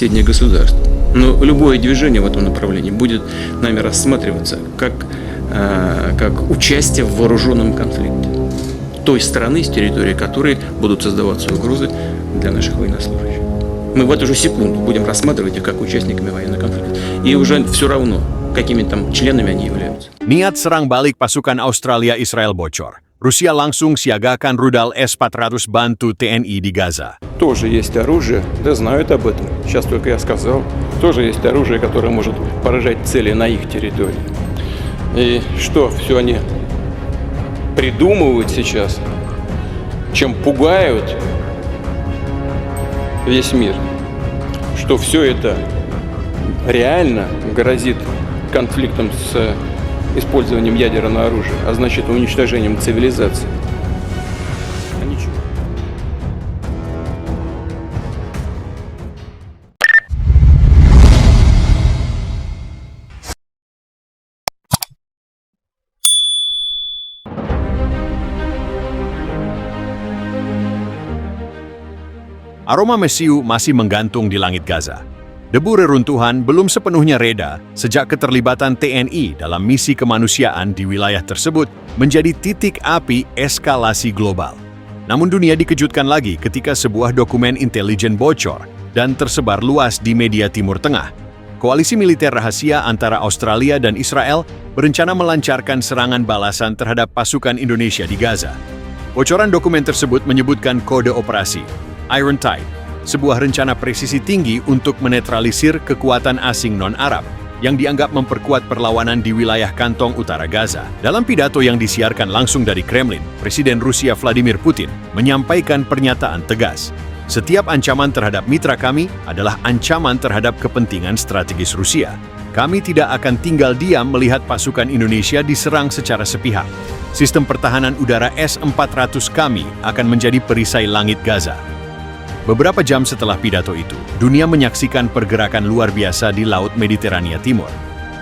соседних государств. Но любое движение в этом направлении будет нами рассматриваться как участие в вооруженном конфликте той страны, с территории которой будут создаваться угрозы для наших военнослужащих. Мы в эту же секунду будем рассматривать их как участниками военного конфликта. И уже все равно, какими там членами они являются. Niat serang balik pasukan Australia Israel bocor. Rusia langsung siagakan rudal S-400 bantu TNI di Gaza. Тоже есть оружие, да знают об этом. Сейчас только я сказал. Тоже есть оружие, которое может поражать цели на их территории. И что, все они придумывают сейчас, чем пугают весь мир, что все это реально грозит конфликтом с использованием ядерного оружия, а значит уничтожением цивилизации. А ничего. Aroma mesiu masih menggantung di langit Gaza. Debu reruntuhan belum sepenuhnya reda sejak keterlibatan TNI dalam misi kemanusiaan di wilayah tersebut menjadi titik api eskalasi global. Namun dunia dikejutkan lagi ketika sebuah dokumen intelijen bocor dan tersebar luas di media Timur Tengah. Koalisi militer rahasia antara Australia dan Israel berencana melancarkan serangan balasan terhadap pasukan Indonesia di Gaza. Bocoran dokumen tersebut menyebutkan kode operasi Iron Tide, sebuah rencana presisi tinggi untuk menetralisir kekuatan asing non-Arab yang dianggap memperkuat perlawanan di wilayah kantong utara Gaza. Dalam pidato yang disiarkan langsung dari Kremlin, Presiden Rusia Vladimir Putin menyampaikan pernyataan tegas. Setiap ancaman terhadap mitra kami adalah ancaman terhadap kepentingan strategis Rusia. Kami tidak akan tinggal diam melihat pasukan Indonesia diserang secara sepihak. Sistem pertahanan udara S-400 kami akan menjadi perisai langit Gaza. Beberapa jam setelah pidato itu, dunia menyaksikan pergerakan luar biasa di Laut Mediterania Timur.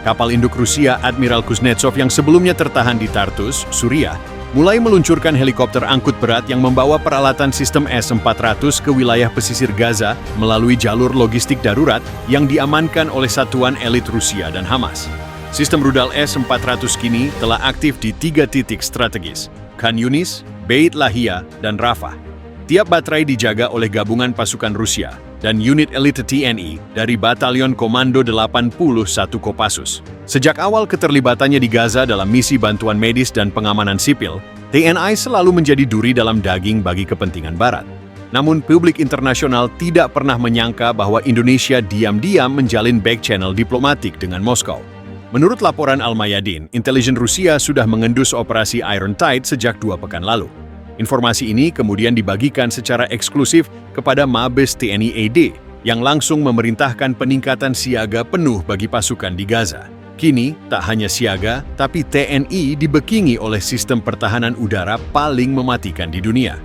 Kapal induk Rusia Admiral Kuznetsov yang sebelumnya tertahan di Tartus, Suriah, mulai meluncurkan helikopter angkut berat yang membawa peralatan sistem S-400 ke wilayah pesisir Gaza melalui jalur logistik darurat yang diamankan oleh satuan elit Rusia dan Hamas. Sistem rudal S-400 kini telah aktif di 3 titik strategis, Khan Yunis, Beit Lahia, dan Rafah. Tiap baterai dijaga oleh gabungan pasukan Rusia dan unit elite TNI dari Batalion Komando 81 Kopassus. Sejak awal keterlibatannya di Gaza dalam misi bantuan medis dan pengamanan sipil, TNI selalu menjadi duri dalam daging bagi kepentingan Barat. Namun publik internasional tidak pernah menyangka bahwa Indonesia diam-diam menjalin back channel diplomatik dengan Moskow. Menurut laporan Al-Mayadin, intelijen Rusia sudah mengendus operasi Iron Tide sejak 2 pekan lalu. Informasi ini kemudian dibagikan secara eksklusif kepada Mabes TNI AD yang langsung memerintahkan peningkatan siaga penuh bagi pasukan di Gaza. Kini, tak hanya siaga, tapi TNI dibekingi oleh sistem pertahanan udara paling mematikan di dunia.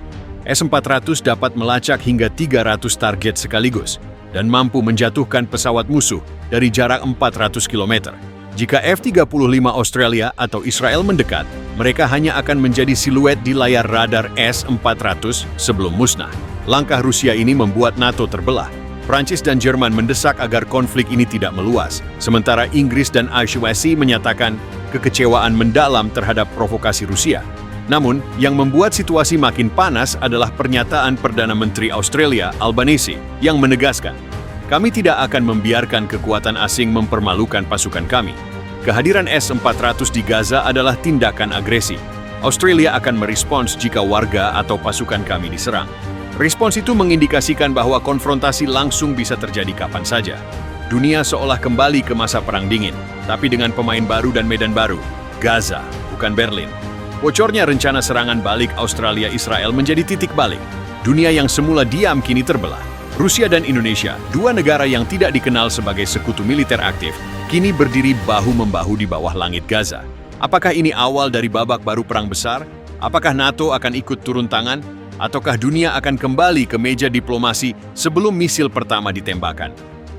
S-400 dapat melacak hingga 300 target sekaligus dan mampu menjatuhkan pesawat musuh dari jarak 400 km. Jika F-35 Australia atau Israel mendekat, mereka hanya akan menjadi siluet di layar radar S-400 sebelum musnah. Langkah Rusia ini membuat NATO terbelah. Prancis dan Jerman mendesak agar konflik ini tidak meluas, sementara Inggris dan ASWC menyatakan kekecewaan mendalam terhadap provokasi Rusia. Namun, yang membuat situasi makin panas adalah pernyataan Perdana Menteri Australia Albanese yang menegaskan, kami tidak akan membiarkan kekuatan asing mempermalukan pasukan kami. Kehadiran S-400 di Gaza adalah tindakan agresi. Australia akan merespons jika warga atau pasukan kami diserang. Respons itu mengindikasikan bahwa konfrontasi langsung bisa terjadi kapan saja. Dunia seolah kembali ke masa Perang Dingin, tapi dengan pemain baru dan medan baru. Gaza, bukan Berlin. Bocornya rencana serangan balik Australia-Israel menjadi titik balik. Dunia yang semula diam kini terbelah. Rusia dan Indonesia, 2 negara yang tidak dikenal sebagai sekutu militer aktif, kini berdiri bahu-membahu di bawah langit Gaza. Apakah ini awal dari babak baru perang besar? Apakah NATO akan ikut turun tangan? Ataukah dunia akan kembali ke meja diplomasi sebelum misil pertama ditembakkan?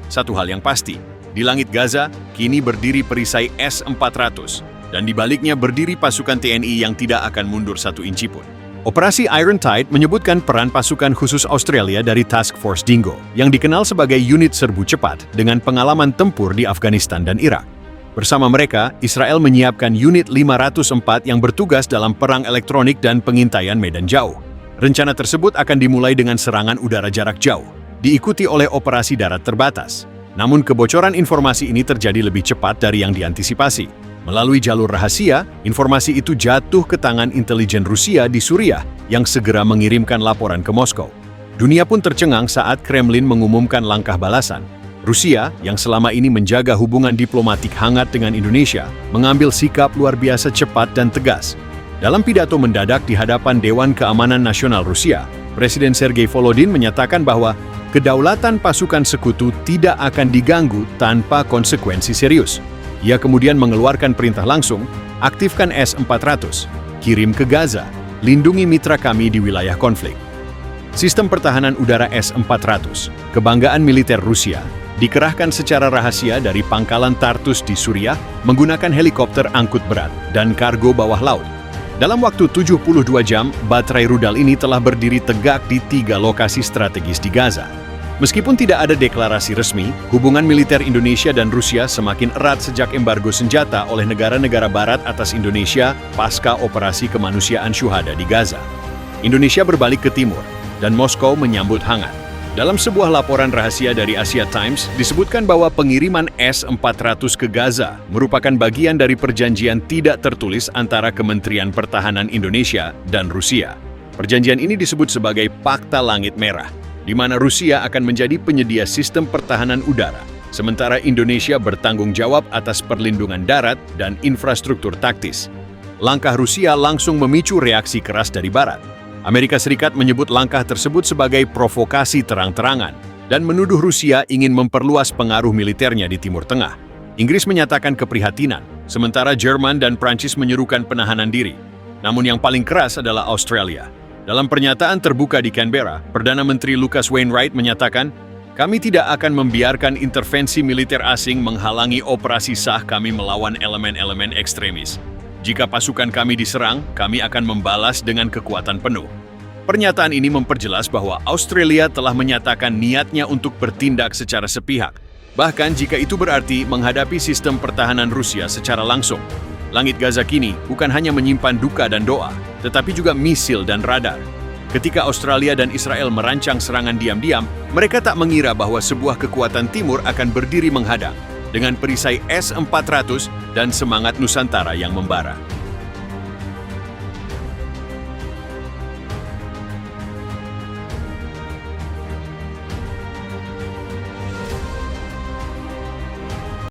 Satu hal yang pasti, di langit Gaza kini berdiri perisai S-400, dan di baliknya berdiri pasukan TNI yang tidak akan mundur 1 inci pun. Operasi Iron Tide menyebutkan peran pasukan khusus Australia dari Task Force Dingo, yang dikenal sebagai unit serbu cepat dengan pengalaman tempur di Afghanistan dan Irak. Bersama mereka, Israel menyiapkan unit 504 yang bertugas dalam perang elektronik dan pengintaian medan jauh. Rencana tersebut akan dimulai dengan serangan udara jarak jauh, diikuti oleh operasi darat terbatas. Namun kebocoran informasi ini terjadi lebih cepat dari yang diantisipasi. Melalui jalur rahasia, informasi itu jatuh ke tangan intelijen Rusia di Suriah yang segera mengirimkan laporan ke Moskow. Dunia pun tercengang saat Kremlin mengumumkan langkah balasan. Rusia, yang selama ini menjaga hubungan diplomatik hangat dengan Indonesia, mengambil sikap luar biasa cepat dan tegas. Dalam pidato mendadak di hadapan Dewan Keamanan Nasional Rusia, Presiden Sergei Volodin menyatakan bahwa kedaulatan pasukan sekutu tidak akan diganggu tanpa konsekuensi serius. Ia kemudian mengeluarkan perintah langsung, aktifkan S-400, kirim ke Gaza, lindungi mitra kami di wilayah konflik. Sistem pertahanan udara S-400, kebanggaan militer Rusia, dikerahkan secara rahasia dari pangkalan Tartus di Suriah menggunakan helikopter angkut berat dan kargo bawah laut. Dalam waktu 72 jam, baterai rudal ini telah berdiri tegak di 3 lokasi strategis di Gaza. Meskipun tidak ada deklarasi resmi, hubungan militer Indonesia dan Rusia semakin erat sejak embargo senjata oleh negara-negara barat atas Indonesia pasca operasi kemanusiaan Syuhada di Gaza. Indonesia berbalik ke timur, dan Moskow menyambut hangat. Dalam sebuah laporan rahasia dari Asia Times, disebutkan bahwa pengiriman S-400 ke Gaza merupakan bagian dari perjanjian tidak tertulis antara Kementerian Pertahanan Indonesia dan Rusia. Perjanjian ini disebut sebagai Pakta Langit Merah, di mana Rusia akan menjadi penyedia sistem pertahanan udara, sementara Indonesia bertanggung jawab atas perlindungan darat dan infrastruktur taktis. Langkah Rusia langsung memicu reaksi keras dari Barat. Amerika Serikat menyebut langkah tersebut sebagai provokasi terang-terangan dan menuduh Rusia ingin memperluas pengaruh militernya di Timur Tengah. Inggris menyatakan keprihatinan, sementara Jerman dan Prancis menyerukan penahanan diri. Namun yang paling keras adalah Australia. Dalam pernyataan terbuka di Canberra, Perdana Menteri Lucas Wainwright menyatakan, "Kami tidak akan membiarkan intervensi militer asing menghalangi operasi sah kami melawan elemen-elemen ekstremis. Jika pasukan kami diserang, kami akan membalas dengan kekuatan penuh." Pernyataan ini memperjelas bahwa Australia telah menyatakan niatnya untuk bertindak secara sepihak, bahkan jika itu berarti menghadapi sistem pertahanan Rusia secara langsung. Langit Gaza kini bukan hanya menyimpan duka dan doa, tetapi juga misil dan radar. Ketika Australia dan Israel merancang serangan diam-diam, mereka tak mengira bahwa sebuah kekuatan timur akan berdiri menghadang dengan perisai S-400 dan semangat Nusantara yang membara.